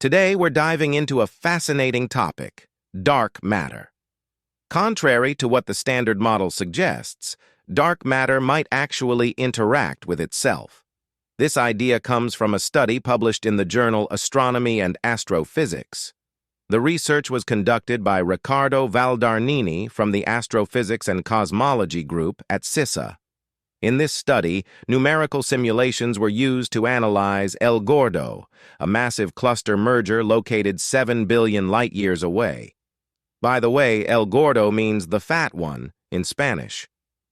Today, we're diving into a fascinating topic: dark matter. Contrary to what the Standard Model suggests, dark matter might actually interact with itself. This idea comes from a study published in the journal Astronomy and Astrophysics. The research was conducted by Riccardo Valdarnini from the Astrophysics and Cosmology group at CISA. In this study, numerical simulations were used to analyze El Gordo, a massive cluster merger located 7 billion light-years away. By the way, El Gordo means the fat one in Spanish.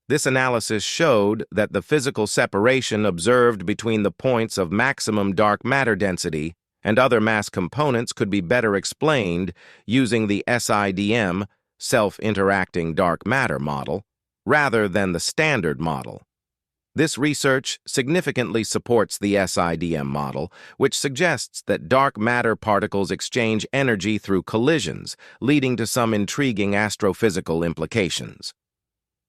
This analysis showed that the physical separation observed between the points of maximum dark matter density and other mass components could be better explained using the SIDM, self-interacting dark matter model, rather than the Standard Model. This research significantly supports the SIDM model, which suggests that dark matter particles exchange energy through collisions, leading to some intriguing astrophysical implications.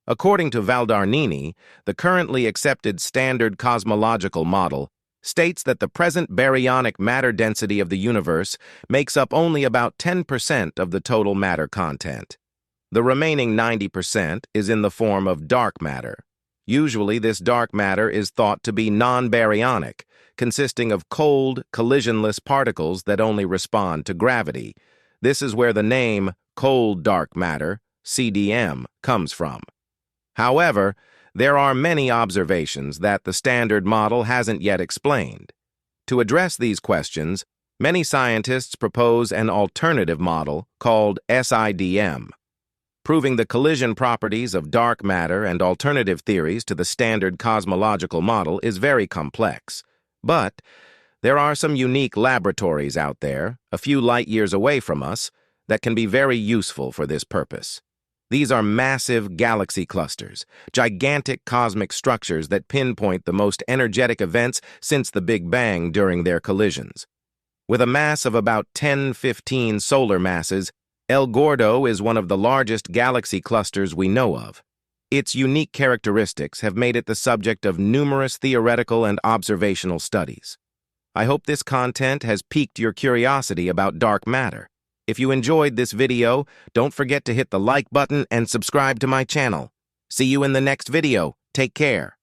According to Valdarnini, the currently accepted standard cosmological model states that the present baryonic matter density of the universe makes up only about 10% of the total matter content. The remaining 90% is in the form of dark matter. Usually, this dark matter is thought to be non-baryonic, consisting of cold, collisionless particles that only respond to gravity. This is where the name cold dark matter, CDM, comes from. However, there are many observations that the Standard Model hasn't yet explained. To address these questions, many scientists propose an alternative model called SIDM. Proving the collision properties of dark matter and alternative theories to the standard cosmological model is very complex. But there are some unique laboratories out there, a few light-years away from us, that can be very useful for this purpose. These are massive galaxy clusters, gigantic cosmic structures that pinpoint the most energetic events since the Big Bang during their collisions. With a mass of about 10-15 solar masses, El Gordo is one of the largest galaxy clusters we know of. Its unique characteristics have made it the subject of numerous theoretical and observational studies. I hope this content has piqued your curiosity about dark matter. If you enjoyed this video, don't forget to hit the like button and subscribe to my channel. See you in the next video. Take care.